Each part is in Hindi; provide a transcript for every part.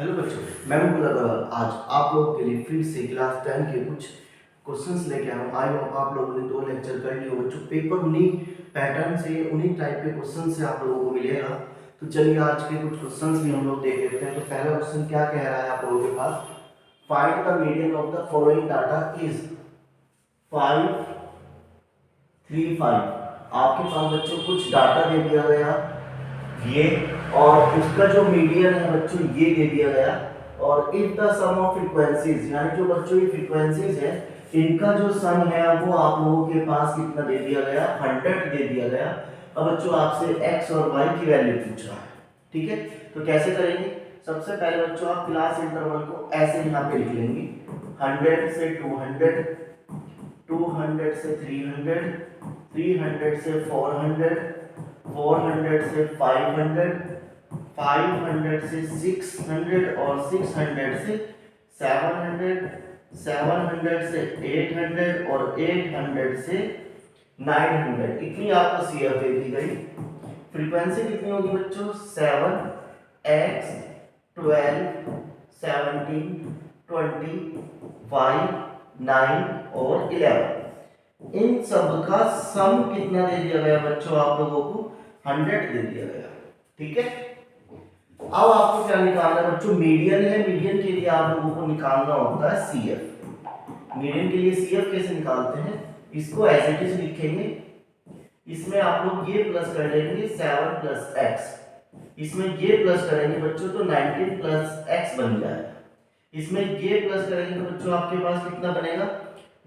हेलो बच्चों, मैं मुकुल अग्रवाल आज आप लोगों के लिए फिर से क्लास 10 के कुछ क्वेश्चंस लेके आया हूँ। आई होप आप लोगों ने 2 लेक्चर कर लिए हो बच्चों। पेपर उन्हीं पैटर्न से, उन्हीं टाइप के क्वेश्चन से आप लोगों को मिलेगा। तो चलिए आज के कुछ क्वेश्चंस भी हम लोग देख लेते हैं। तो पहला क्वेश्चन क्या कह रहा है आप लोगों के पास, find the median of the following data is 5 3 5। आपके पास बच्चों कुछ डाटा दे दिया गया ये, और उसका जो मीडियन है बच्चों ये दे दिया गया। और if the sum of frequencies, यानी जो बच्चों ये फ्रीक्वेंसीज है इनका जो सम है वो आप लोगों के पास कितना दे दिया गया, 100 दे दिया गया। अब बच्चों आपसे x और y की वैल्यू पूछ रहा है, ठीक है। तो कैसे करेंगे, सबसे पहले बच्चों आप क्लास इंटरवल को ऐसे यहाँ पे लिख लेंगे, 100 से 200, 200 से 300, 300 से 400, 400 से 500, 500 से 600 और 600 से 700, 700 से 800 और 800 से 900। इतनी आपको सीएफ दे दी गई। फ्रीक्वेंसी कितनी होगी बच्चों, 7 x 12 17 20 5 9 और 11। इन सब का सम कितना दे दिया गया बच्चों, आप लोगों को 100 दे दिया गया, ठीक है। अब आपको क्या निकालना है बच्चों, मीडियन है। मीडियन के लिए आप लोगों को निकालना होता है सीएफ। मीडियन के लिए सीएफ कैसे निकालते हैं, इसको एज इट इज लिखेंगे। इसमें आप लोग ये प्लस कर लेंगे 7 प्लस एक्स, इसमें ये प्लस करेंगे बच्चों तो 19 प्लस एक्स बन जाएगा। इसमें ये प्लस करेंगे तो बच्चों आपके पास कितना बनेगा,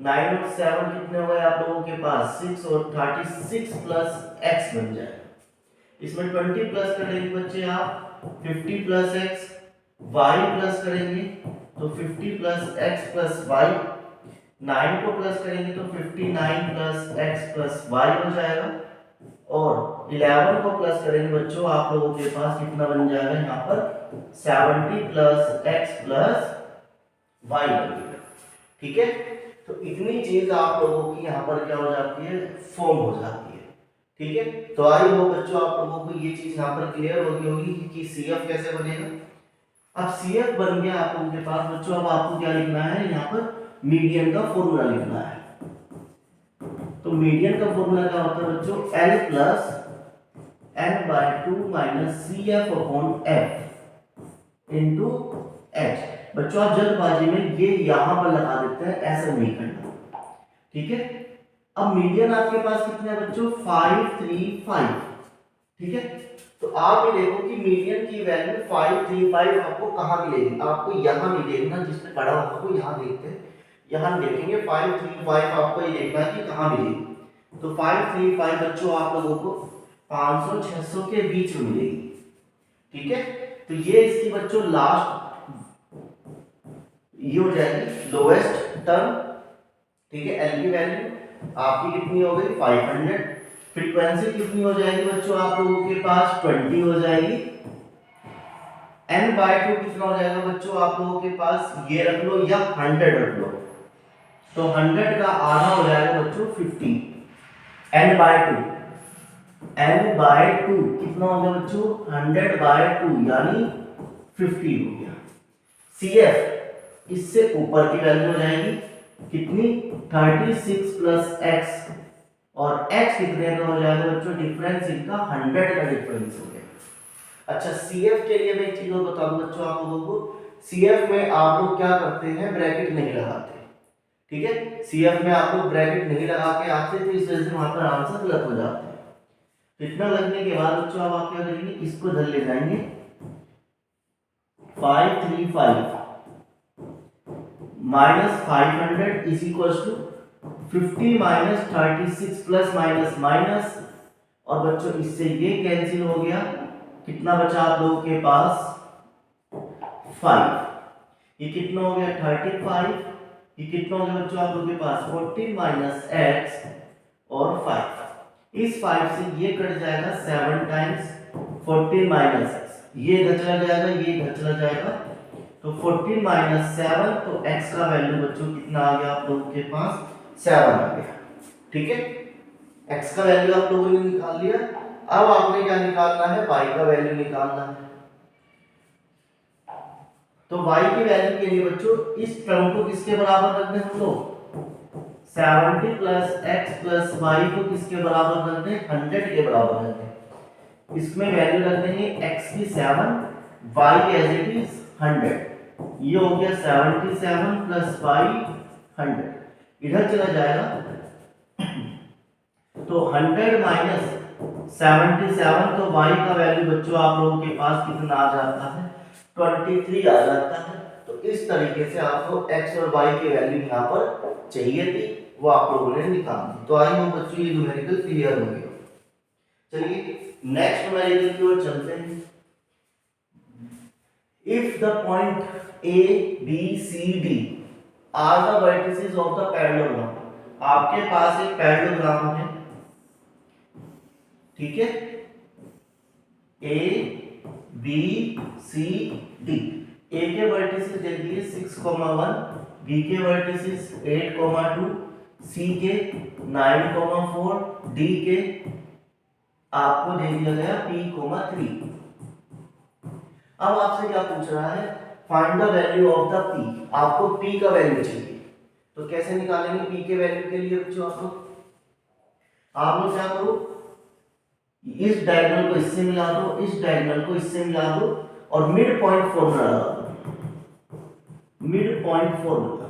9 और 7 कितने हो गए आप लोगों के पास, 6 और 36 प्लस x बन जाएगा। इसमें 20 प्लस करेंगे बच्चे आप 50 प्लस x, y प्लस करेंगे तो 50 प्लस x प्लस y, 9 को प्लस करेंगे तो 59 प्लस x प्लस y हो जाएगा। और 11 को प्लस करेंगे बच्चों आप लोगों के पास कितना बन जाएगा यहाँ पर 70 प्लस x प्लस y बनेगा, ठीक है। तो इतनी चीज आप लोगों की यहाँ पर क्या हो जाती है, फॉर्म हो जाती है, ठीक है। तो आई होप बच्चों आप लोगों को ये चीज यहाँ पर क्लियर हो गई होगी कि सीएफ कैसे बनेगा। अब सीएफ बन गया आप लोगों के पास बच्चों, अब आपको क्या लिखना है, यहाँ पर मीडियन का फॉर्मूला लिखना है। तो मीडियन का फॉर्मूला क्या होता है बच्चों, L plus n/2 minus CF upon F into H। बच्चों आप जल्दबाजी में ये यहां पर लगा देते हैं, ऐसा नहीं करना, ठीक है। अब मीडियन आपके पास कितने हैं बच्चों, 5 3 5, ठीक है। तो आप ये देखो कि मीडियन की वैल्यू 5 3 5 आपको कहां मिलेगी, आपको यहां मिलेगी ना, जिसने पढ़ा होगा वो यहां देखते हैं, यहां देखेंगे 5 3 5 आपको ये देखना है कि कहां मिलेगी। तो 5 3 5 बच्चों आप लोगों को 500 600 के बीच में मिलेगी, ठीक है। तो ये इसकी बच्चों लास्ट ये हो जाएगी लोएस्ट टर्म, ठीक है। एल की वैल्यू आपकी कितनी हो गई 500। फ्रीक्वेंसी कितनी हो जाएगी बच्चों आप लोगों के पास 20 हो जाएगी। n/2 कितना हो जाएगा बच्चों आप लोगों के पास, ये रख लो या 100 रख लो, तो 100 का आधा हो जाएगा बच्चों 50। n/2 कितना हो गया बच्चों, 100/2 यानी 50 हो गया। CF इससे ऊपर की वैल्यू हो जाएगी कितनी, 36 प्लस x, और x कितने का हो जाएगा बच्चों, डिफरेंस इनका 100 का डिफरेंस हो गया। अच्छा CF के लिए मैं एक चीज और बता दूं बच्चों आप लोगों को, CF में आप लोग क्या करते हैं, ब्रैकेट नहीं लगाते, ठीक है। CF में आप लोग ब्रैकेट नहीं लगा के आते, तो इस वजह से वहां पर आंसर गलत हो जाते हैं। तो इतना लगने के बाद बच्चों अब आप क्या करेंगे, इसको इधर ले जाएंगे, 5 3 5 minus 500 is equal to 50 minus 36 plus minus minus, और बच्चों इससे ये कैंसिल हो गया, कितना बचा आप लोगों के पास 5। ये कितना हो गया 35, ये कितना हो गया बच्चों आप लोगों के पास 14 माइनस x और 5। इस 5 से ये कट जाएगा 7 टाइम्स 14 माइनस x, ये इधर चला जाएगा, ये इधर चला जाएगा, तो 14 माइनस 7, तो x का वैल्यू बच्चों कितना आ गया आप लोगों के पास 7 आ गया, ठीक है। x का वैल्यू आप लोगों ने निकाल लिया। अब आपने क्या निकालना है, y का वैल्यू निकालना है। तो y की वैल्यू के लिए बच्चों इस टर्म को किसके बराबर रख दें हम लोग, 70 प्लस x प्लस वाई को किसके बराबर रख दें, 100 के बराबर रख दें। इसमें वैल्यू रख देंगे x की 7, y एज इट इज 100। ये हो गया 77 प्लस y 100, इधर चला जाएगा तो 100 माइनस 77, तो y का वैल्यू बच्चों आप लोगों के पास कितना आ जाता है, 23 आ जाता है। तो इस तरीके से आपको x और y की वैल्यू यहाँ पर चाहिए थी, वो आप लोगों ने निकाल दी। तो आई होप बच्चों ये न्यूमेरिकल क्लियर हो गया। चलिए नेक्स्ट न्यूमेरिकल की ओर चलते हैं। If the point a b c d are the vertices of the parallelogram, आपके पास एक पैरेललोग्राम है, ठीक है, a b c d, a के वर्टिसेस दे दिए 6,1, b के वर्टिसेस 8,2, c के 9,4, d के आपको दे दिया गया p,3। अब आपसे क्या पूछ रहा है, find the value of the p, आपको p का वैल्यू चाहिए। तो कैसे निकालेंगे p के वैल्यू के लिए बच्चों, आप लोग क्या करो, इस डायगोनल को इससे मिला दो, इस डायगोनल को इससे मिला दो और मिड पॉइंट फॉर्मूला लगा दो, मिड पॉइंट फॉर्मूला।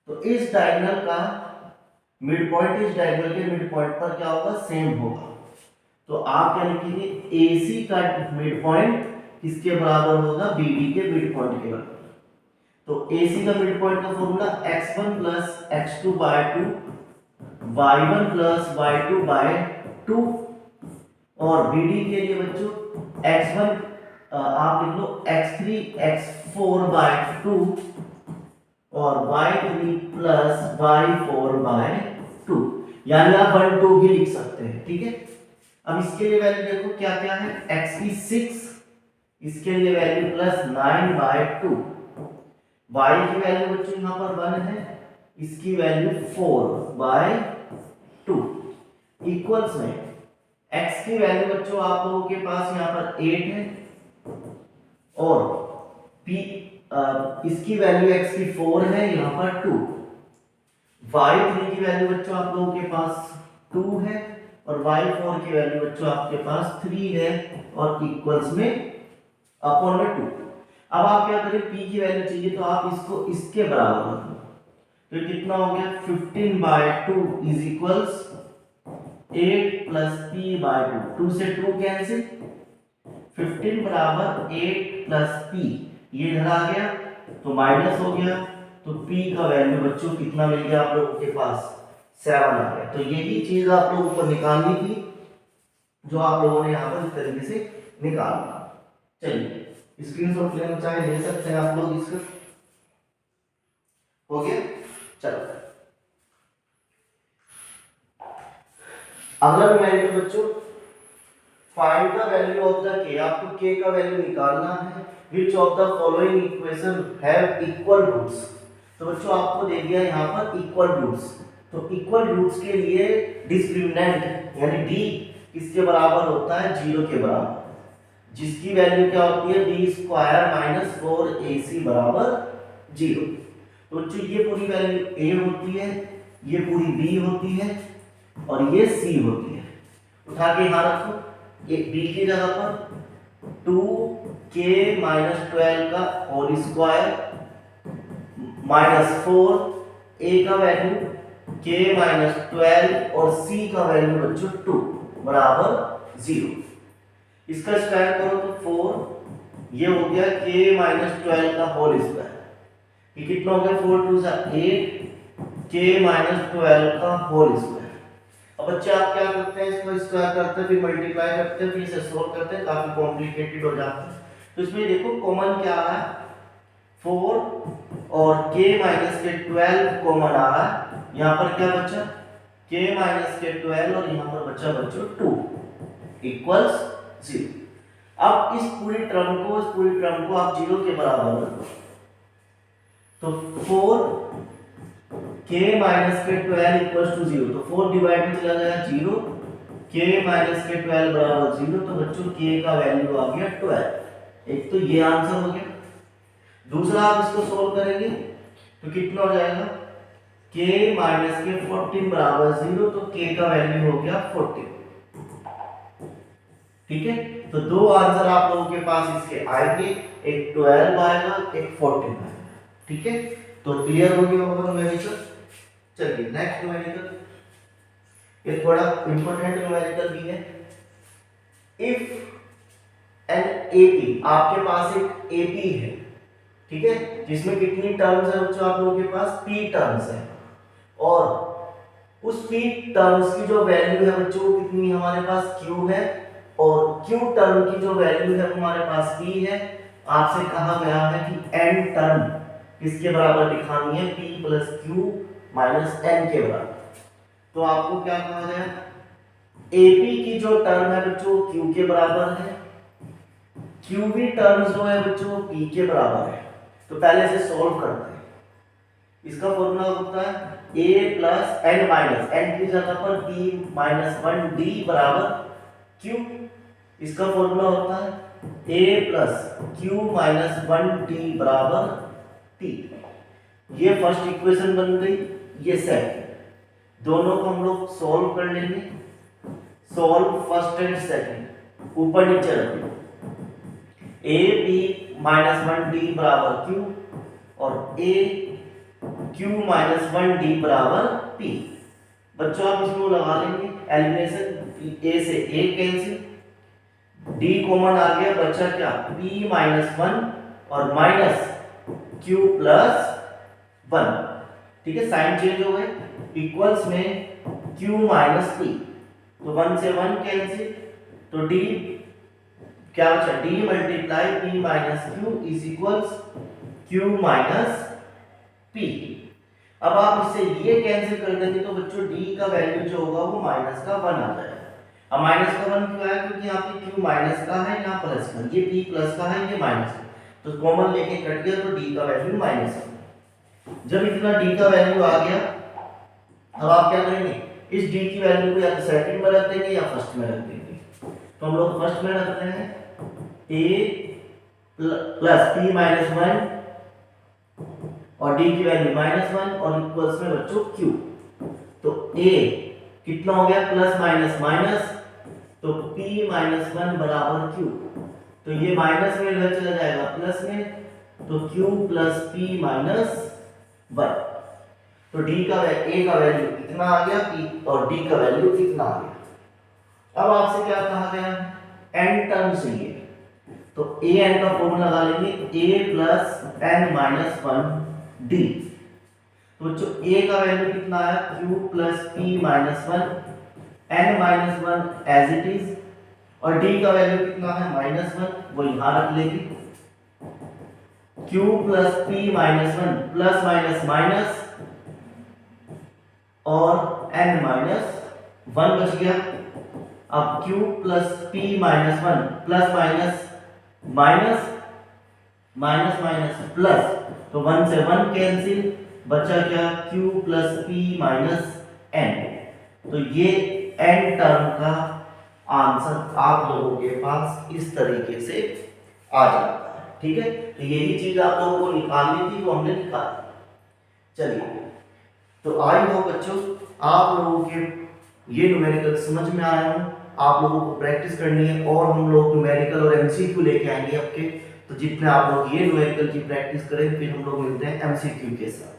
तो इस डायगोनल का मिड पॉइंट इस डायगोनल के मिड पॉइंट पर क्या होगा, सेम होगा। तो आप क्या लिखेंगे, AC का मिड पॉइंट किसके बराबर होगा, BD के मिड पॉइंट के बराबर। तो AC का मिड पॉइंट का फॉर्मूला x1 plus x2 by 2, y1 plus y2 by 2, और BD के लिए बच्चों x1 आप लिख लो x3 x4 बाय 2 और y3 प्लस y4 बाय 2, यानी आप 1 2 भी लिख सकते हैं, ठीक है। अब इसके लिए वैल्यू देखो क्या क्या है, x की 6, इसके लिए वैल्यू प्लस 9 बाय 2, y की वैल्यू बच्चों यहाँ पर 1 है, इसकी वैल्यू 4 बाय 2, इक्वल्स में x की वैल्यू बच्चों आप लोगों के पास यहाँ पर 8 है और p इसकी वैल्यू x की 4 है, यहाँ पर 2, y3 की वैल्यू बच्चों आप लोगों के पास 2 है और y4 की वैल्यू बच्चों आपके पास 3 है और इक्वल्स में अपॉन में 2। अब आप क्या करें, p की वैल्यू चाहिए तो आप इसको इसके बराबर रख लो, तो कितना हो गया 15 by 2 is equals 8 plus p by 2, 2 से 2 कैंसिल, 15 बराबर 8 प्लस p, ये इधर आ गया तो माइनस हो गया, तो p का वैल्यू बच्चों कितना मिल गया आप लोगों के पास, 7 आ गया। तो यही चीज आप लोगों को निकालनी थी जो आप लोगों ने यहाँ पर इस तरीके से निकाला। चलिए स्क्रीनशॉट लेना चाहे ले सकते हैं आप लोग, इसका हो गया। चलो अगला न्यूमेरिकल बच्चों, find the value of the k, आपको k का वैल्यू निकालना है, which of the following equation have equal roots। तो बच्चों आपको दे दिया यहाँ पर इक्वल रूट्स, तो इक्वल रूट्स के लिए डिस्क्रिमिनेंट यानी d किसके बराबर होता है, 0 के बराबर, जिसकी वैल्यू क्या होती है, b स्क्वायर माइनस 4ac बराबर 0। तो बच्चों ये पूरी वैल्यू a होती है, ये पूरी b होती है और ये c होती है। उठा के यहाँ रखो, ये b की जगह पर 2k माइनस 12 का होल स्क्वायर माइनस 4, a का वैल्यू k माइनस 12 और c का वैल्यू बच्चों 2 बराबर 0। इसका स्क्वायर करो तो 4, ये हो गया k माइनस 12 का होल स्क्वायर, ये कितना हो गया 4 2 जा 8, k माइनस 12 का होल स्क्वायर। अब बच्चे आप क्या करते हैं, इसको स्क्वायर करते हैं फिर मल्टीप्लाई करते हैं फिर इसे सोल्व करते हैं, काफी कॉम्प्लिकेटेड हो जाता है। तो इसमें देखो कॉमन क्या आ रहा है, 4 और k माइनस के 12 कॉमन आ रहा है, यहाँ पर क्या बचा k माइनस के 12 और यहाँ पर बचा बच्चों 2 इक्वल्स 0। अब इस पूरी टर्म को आप 0 के बराबर रखो, तो 4k माइनस के 12 इक्वल्स टू 0, तो 4 डिवाइड में चला गया 0, k माइनस के 12 बराबर 0, तो बच्चों k का वैल्यू आ गया 12। एक तो ये आंसर हो गया। दूसरा आप इसको सोल्व करेंगे तो कितना हो जाएगा, k माइनस के 14 बराबर 0, तो k का वैल्यू हो गया 14। ठीक है, तो दो आंसर आप लोगों के पास इसके आएंगे, एक 12 आएगा, एक 14 आएगा। ठीक है, तो क्लियर हो गया होगा न्यूमेरिकल। चलिए नेक्स्ट न्यूमेरिकल, ये थोड़ा इंपॉर्टेंट न्यूमेरिकल भी है। इफ एन एपी, आपके पास एक एपी है, ठीक है, जिसमें कितनी टर्म्स है बच्चों आप लोगों के पास, p टर्म्स है, और उस p टर्म्स की जो वैल्यू है बच्चों कितनी हमारे पास q है, और q टर्म की जो वैल्यू है हमारे पास p है। आपसे कहा गया है कि n टर्म किसके बराबर दिखानी है, p plus q minus n के बराबर। तो आपको क्या कहा गया, AP की जो टर्म है बच्चों q के बराबर है, QV टर्म जो है बच्चों p के बराबर है। तो पहले से सॉल्व करते हैं। इसका फॉर्मूला होता है a plus n minus n की जगह पर p माइनस 1d बराबर q। इसका फॉर्मूला होता है a plus q minus 1d बराबर p। ये फर्स्ट इक्वेशन बन गई, ये सेकंड। दोनों को हम लोग सॉल्व कर लेंगे। सॉल्व फर्स्ट एंड सेकंड, ऊपर नीचे रखेंगे। a p माइनस 1d बराबर q और a q माइनस 1d बराबर p। बच्चों आप इसको लगा लेंगे एलिमिनेशन, a से a कैंसिल, d कॉमन आ गया, बचा क्या p माइनस 1 और माइनस q प्लस 1। ठीक है, साइन चेंज हो गए, इक्वल्स में q माइनस p, तो 1 से 1 कैंसिल, तो d क्या बचा, d multiply p minus q is equals q minus p। अब आप इससे ये कैंसिल कर देंगे तो बच्चों d का वैल्यू जो होगा वो माइनस का 1 आ जाएगा। अब माइनस का 1 क्यों आया, क्योंकि यहाँ पे q माइनस का है, यहाँ प्लस का, ये p प्लस का है, ये माइनस का, तो कॉमन लेके कट गया, तो d का वैल्यू माइनस है। जब इतना d का वैल्यू आ गया, अब आप क्या करेंगे, इस d की वैल्यू को या तो सेकंड में रख देंगे या फर्स्ट में रख देंगे। तो हम लोग फर्स्ट में रखते हैं a प्लस p माइनस 1 और d की वैल्यू माइनस 1 और इक्वल्स में बच्चों q। तो a कितना हो गया, प्लस माइनस माइनस, तो p माइनस 1 बराबर q। तो ये माइनस में इधर चला जाएगा प्लस में, तो q प्लस p माइनस 1। तो d का a का वैल्यू इतना आ गया, p और d का वैल्यू इतना आ गया। अब आपसे क्या कहा गया, n टर्म चाहिए, तो a n का फॉर्मूला लगा लेंगे, a plus n minus 1 d। तो बच्चों a का वैल्यू कितना आया, q plus p minus 1, n minus 1 as it is, और d का वैल्यू कितना है माइनस 1, वो यहां रख लेंगे। q plus p minus 1 plus minus minus और n माइनस 1 बच गया। अब q plus p minus 1 plus minus minus minus minus plus, तो 1 से 1 कैंसिल, बचा क्या q plus p minus n। तो ये n टर्म का आंसर आप लोगों के पास इस तरीके से आ जाता है। ठीक है, तो यही चीज आप लोगों को निकालनी थी, वो हमने निकाल दी। चलिए, तो आई होप बच्चों आप लोगों के ये न्यूमेरिकल समझ में आया हो। आप लोगों को प्रैक्टिस करनी है, और हम लोग न्यूमेरिकल और एमसीक्यू लेके आएंगे आपके। तो जितने आप लोग ये न्यूमेरिकल की प्रैक्टिस करें, फिर हम लोग मिलते हैं एमसीक्यू के साथ।